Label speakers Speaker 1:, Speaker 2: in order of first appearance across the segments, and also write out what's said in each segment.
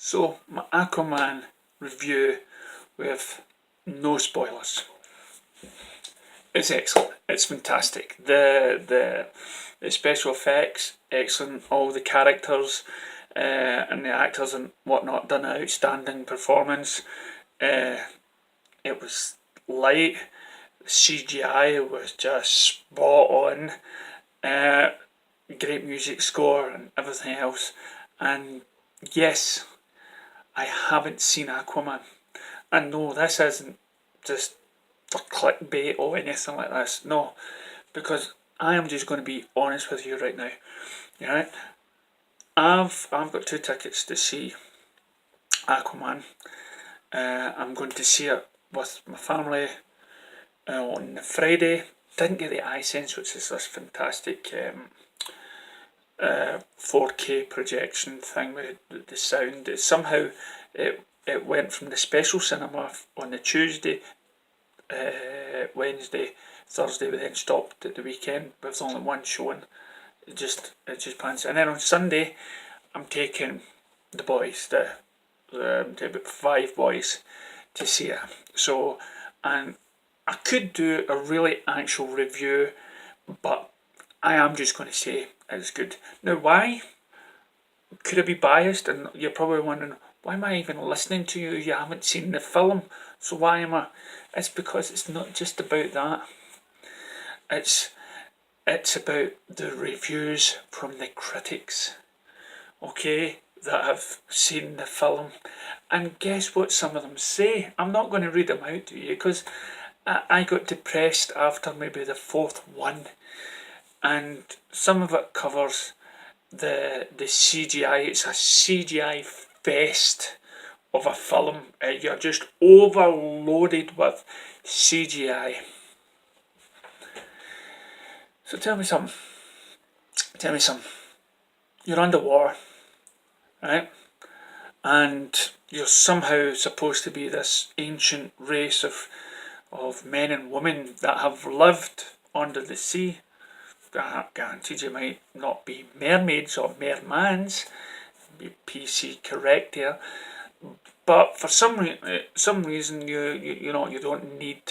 Speaker 1: So, my Aquaman review with no spoilers. It's excellent. It's fantastic. The special effects, excellent. All the characters and the actors and whatnot done an outstanding performance. It was light. CGI was just spot on. Great music score and everything else. And yes, I haven't seen Aquaman. And no, this isn't just for clickbait or anything like this. No, because I am just going to be honest with you right now. Right? I've got 2 tickets to see Aquaman. I'm going to see it with my family on Friday. Didn't get the iSense, which is this fantastic 4K projection thing with the sound. Somehow it went from the special cinema on the Tuesday, Wednesday, Thursday, but then stopped at the weekend with only one showing. It just pans. And then on Sunday, I'm taking the boys, about 5 boys, to see it. So, and I could do a really actual review, but I am just going to say it's good. Now, why? Could I be biased? And you're probably wondering, why am I even listening to you? You haven't seen the film, so why am I? It's because it's not just about that. It's about the reviews from the critics, okay, that have seen the film. And guess what some of them say? I'm not going to read them out to you because I got depressed after maybe the 4th one. And some of it covers the CGI. It's a CGI fest of a film. You're just overloaded with CGI. So tell me something. You're underwater, right? And you're somehow supposed to be this ancient race of men and women that have lived under the sea. Guaranteed you might not be mermaids or mermans, be PC correct here, but for some reason you don't need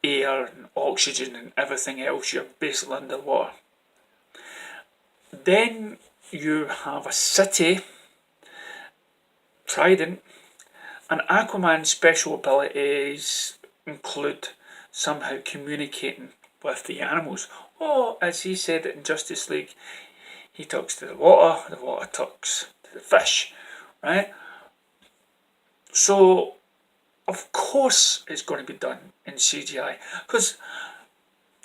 Speaker 1: air and oxygen and everything else. You're basically underwater. Then you have a city, Trident, and Aquaman's special abilities include somehow communicating with the animals. Or, as he said in Justice League, he talks to the water talks to the fish, right? So, of course it's going to be done in CGI. Because,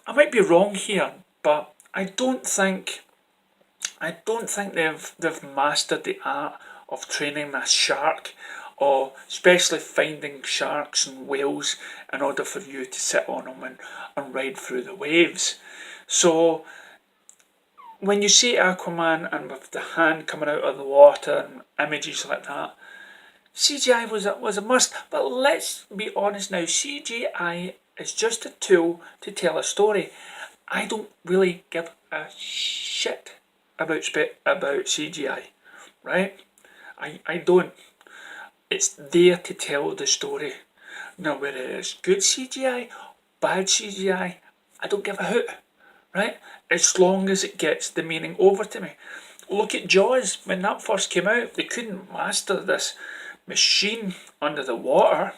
Speaker 1: I might be wrong here, but I don't think they've mastered the art of training a shark, or especially finding sharks and whales in order for you to sit on them and ride through the waves. So when you see Aquaman and with the hand coming out of the water and images like that, CGI was a must. But let's be honest now, CGI is just a tool to tell a story. I don't really give a shit about CGI, right? I don't. It's there to tell the story. Now, whether it's good CGI, bad CGI, I don't give a hoot, right? As long as it gets the meaning over to me. Look at Jaws. When that first came out, they couldn't master this machine under the water,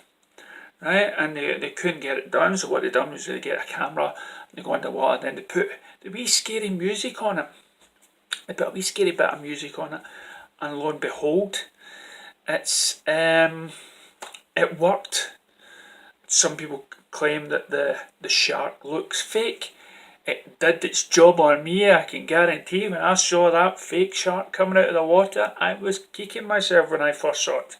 Speaker 1: right? And they couldn't get it done, so what they done was they get a camera, they go underwater, and then they put the wee scary music on it. They put a wee scary bit of music on it, and lo and behold, it worked. Some people claim that the shark looks fake. It did its job on me, I can guarantee. When I saw that fake shark coming out of the water, I was kicking myself when I first saw it.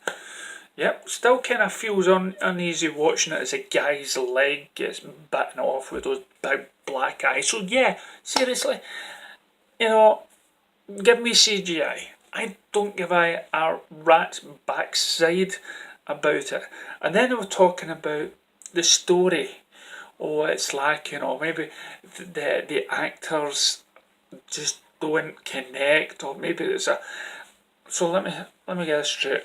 Speaker 1: Yep, still kind of feels uneasy watching it as a guy's leg gets bitten off with those big black eyes. So yeah, seriously, give me CGI. I don't give a rat's backside about it. And then they were talking about the story. Oh, it's like, maybe the actors just don't connect, or maybe there's a So let me get this straight.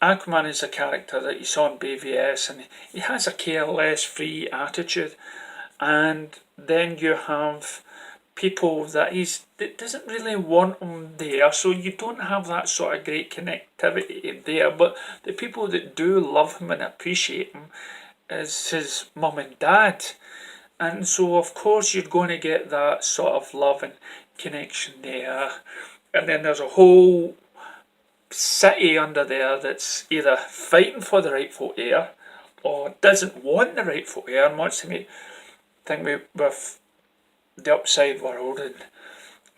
Speaker 1: Aquaman is a character that you saw in BVS, and he has a careless, free attitude. And then you have people that doesn't really want him there, so you don't have that sort of great connectivity there. But the people that do love him and appreciate him is his mum and dad, and so of course you're going to get that sort of love and connection there. And then there's a whole city under there that's either fighting for the rightful heir or doesn't want the rightful heir and wants to make thing with the upside world,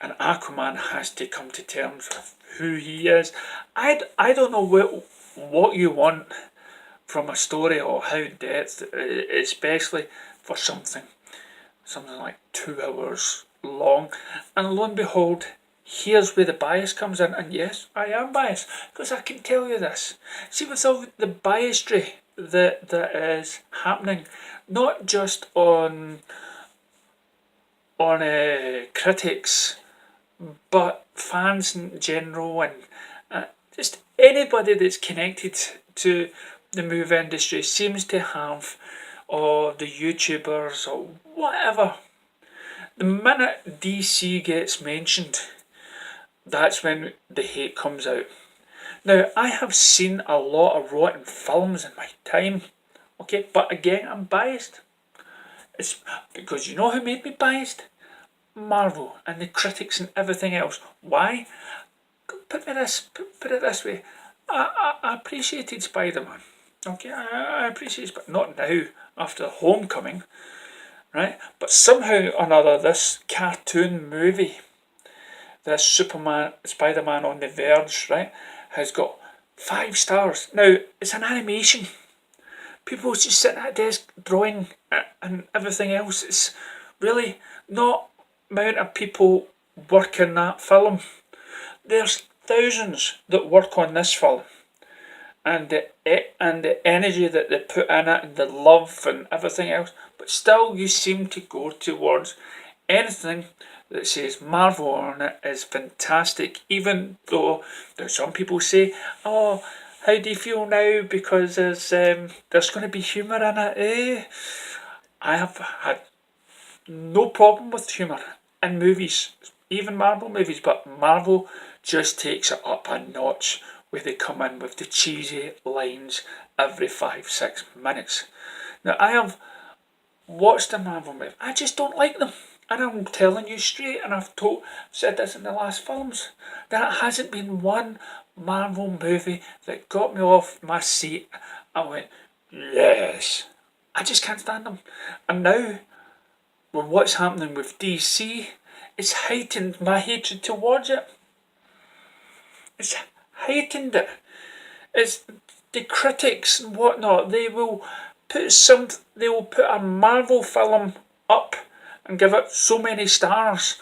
Speaker 1: and Aquaman has to come to terms with who he is. I don't know what you want from a story or how depth, especially for something like 2 hours long. And lo and behold, here's where the bias comes in. And yes, I am biased, because I can tell you this. See, with all the biasry that is happening, not just on critics, but fans in general, and just anybody that's connected to the movie industry seems to have, or the YouTubers or whatever, the minute DC gets mentioned, that's when the hate comes out. Now, I have seen a lot of rotten films in my time, okay, but again, I'm biased. It's because you know who made me biased? Marvel and the critics and everything else. Why? Put it this way. I appreciated Spider-Man. Okay, I appreciate it, but not now, after Homecoming, right? But somehow or another, this cartoon movie, this Spider-Man on the Verge, right, has got 5 stars. Now, it's an animation. People just sitting at a desk drawing and everything else. It's really not amount of people working that film. There's thousands that work on this film, and the energy that they put in it, and the love and everything else. But still, you seem to go towards anything that says Marvel on it is fantastic, even though there's some people say, "Oh, how do you feel now? Because there's going to be humour in it." I have had no problem with humour in movies, even Marvel movies, but Marvel just takes it up a notch where they come in with the cheesy lines every 5-6 minutes. Now, I have watched a Marvel movie. I just don't like them. And I'm telling you straight, and I've said this in the last films, there hasn't been one Marvel movie that got me off my seat. I went, yes. I just can't stand them. And now, with what's happening with DC, it's heightened my hatred towards it. It's heightened it. It's the critics and whatnot. They will put a Marvel film up and give it so many stars.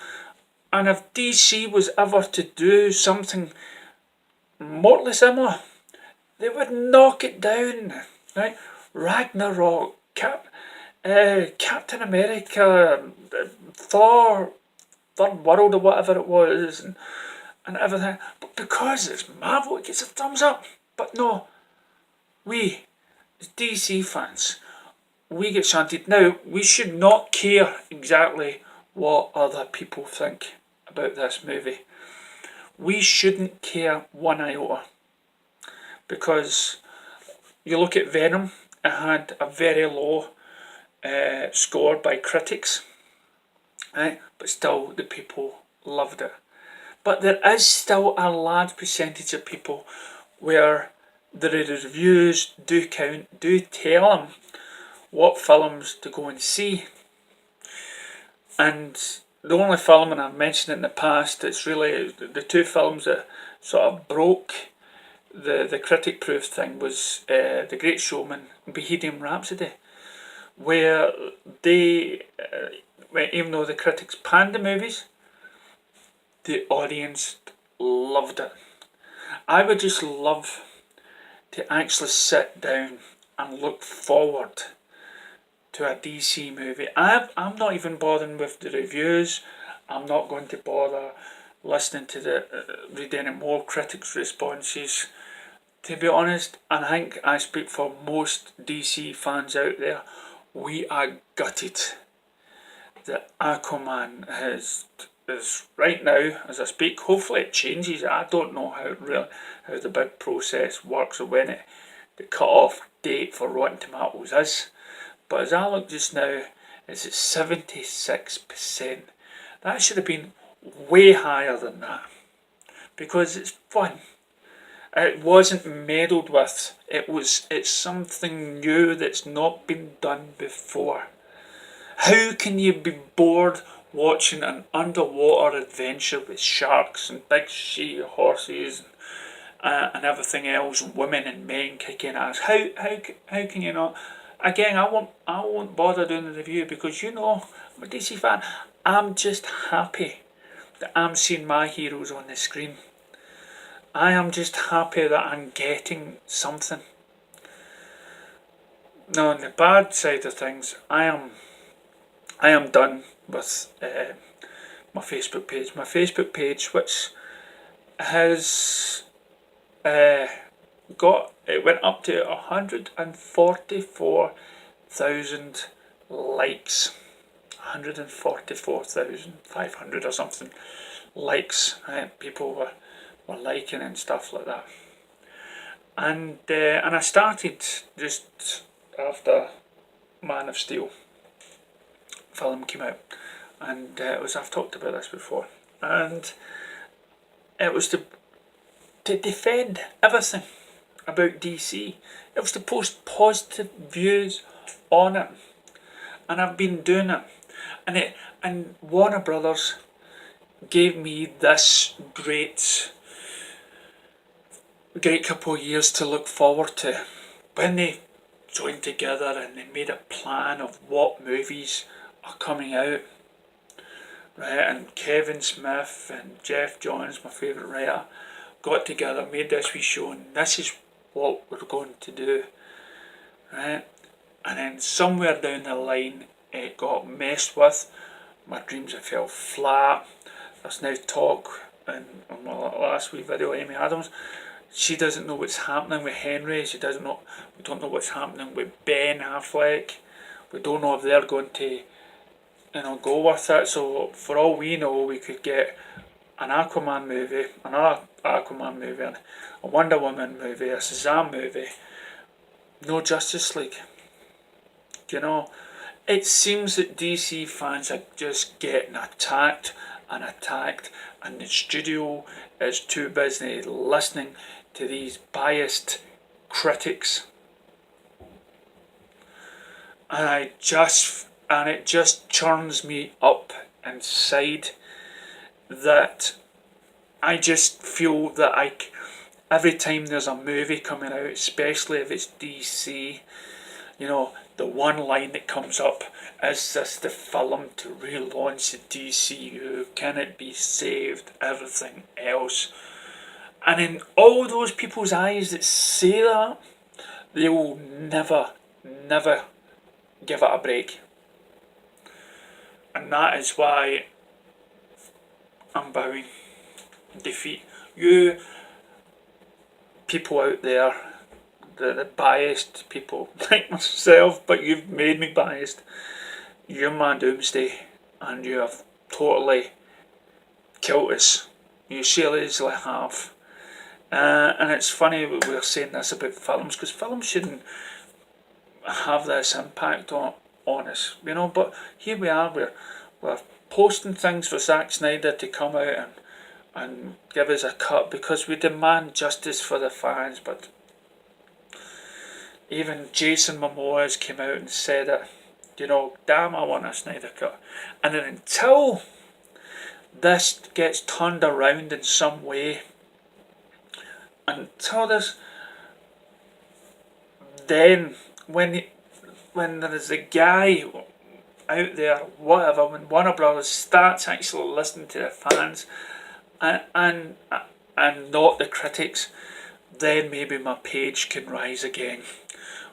Speaker 1: And if DC was ever to do something remotely similar, they would knock it down. Right? Ragnarok, Captain America, Thor, Third World or whatever it was, and everything. But because it's Marvel, it gets a thumbs up. But no, we, as DC fans, we get shunted. Now, we should not care exactly what other people think about this movie. We shouldn't care one iota. Because you look at Venom, it had a very low score by critics, right? But still the people loved it. But there is still a large percentage of people where the reviews do count, do tell them what films to go and see. And the only film, and I've mentioned it in the past, it's really the 2 films that sort of broke the critic proof thing was The Great Showman and Bohemian Rhapsody, where they, even though the critics panned the movies, the audience loved it. I would just love to actually sit down and look forward to a DC movie. I'm not even bothering with the reviews. I'm not going to bother listening to read any more critics' responses. To be honest, and I think I speak for most DC fans out there, we are gutted that Aquaman is right now as I speak. Hopefully it changes. I don't know how the big process works or when the cut-off date for Rotten Tomatoes is. But as I look just now, it's at 76%. That should have been way higher than that because it's fun. It wasn't meddled with. It's something new that's not been done before. How can you be bored watching an underwater adventure with sharks and big sea horses and everything else, and women and men kicking ass? How can you not? Again, I won't bother doing the review because I'm a DC fan. I'm just happy that I'm seeing my heroes on the screen. I am just happy that I'm getting something. Now, on the bad side of things, I am done with my Facebook page. My Facebook page, which has it went up to 144,000 likes, 144,500 or something likes. People were liking and stuff like that, and I started just after Man of Steel film came out, and I've talked about this before, and it was to defend everything about DC. It was to post positive views on it, and I've been doing it, and Warner Brothers gave me this great couple of years to look forward to when they joined together and they made a plan of what movies are coming out, right? And Kevin Smith and Jeff Johns, my favourite writer, got together, made this wee show, and this is what we're going to do, right? And then somewhere down the line it got messed with. My dreams have fell flat. There's now talk on my last wee video, Amy Adams, she doesn't know what's happening with Henry. We don't know what's happening with Ben Affleck. We don't know if they're going to go with it. So for all we know, we could get an Aquaman movie, another Aquaman movie, a Wonder Woman movie, a Shazam movie. No Justice League. It seems that DC fans are just getting attacked, and the studio is too busy listening to these biased critics. And it just churns me up inside that I just feel that every time there's a movie coming out, especially if it's DC, the one line that comes up is this the film to relaunch the DCU? Can it be saved? Everything else. And in all those people's eyes that say that, they will never give it a break. And that is why I'm bowing defeat. You people out there, the biased people like myself, but you've made me biased. You're my doomsday, and you have totally killed us. You seriously have. And it's funny we're saying this about films, because films shouldn't have this impact on us, but here we are, we're posting things for Zack Snyder to come out and give us a cut because we demand justice for the fans. But even Jason Momoa has came out and said it, damn, I want a Snyder cut. And then until this gets turned around in some way, until this, then when there is a guy out there, whatever, when Warner Brothers starts actually listening to the fans and not the critics, then maybe my page can rise again.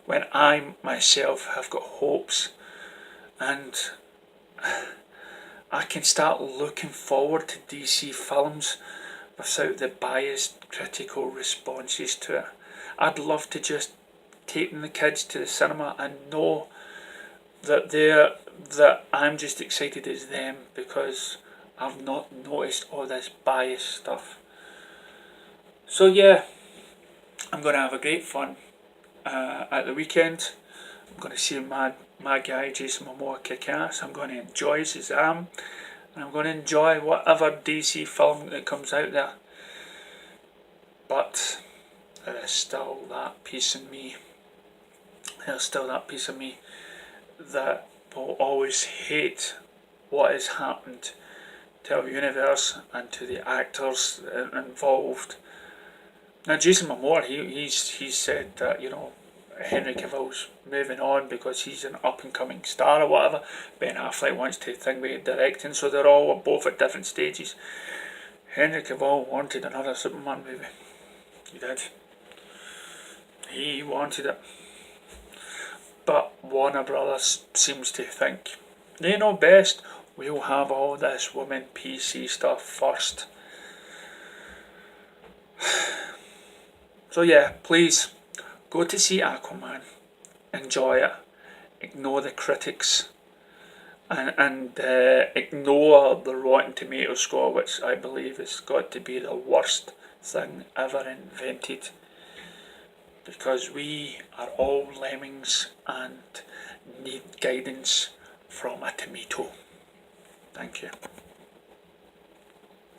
Speaker 1: When I myself have got hopes, and I can start looking forward to DC films without the biased critical responses to it. I'd love to just take the kids to the cinema and know that I'm just excited as them, because I've not noticed all this bias stuff. So yeah, I'm going to have a great fun at the weekend. I'm going to see my guy Jason Momoa kick ass. I'm going to enjoy Shazam, and I'm going to enjoy whatever DC film that comes out there. But there is still that piece in me. There's still that piece of me that will always hate what has happened to our universe and to the actors involved. Now, Jason Momoa, he's said that, Henry Cavill's moving on because he's an up and coming star or whatever. Ben Affleck wants to think with directing, so they're all both at different stages. Henry Cavill wanted another Superman movie. He did. He wanted it. But Warner Brothers seems to think they know best. We'll have all this women PC stuff first. So yeah, please go to see Aquaman. Enjoy it. Ignore the critics. And ignore the Rotten Tomato score, which I believe has got to be the worst thing ever invented. Because we are all lemmings and need guidance from a tomato. Thank you.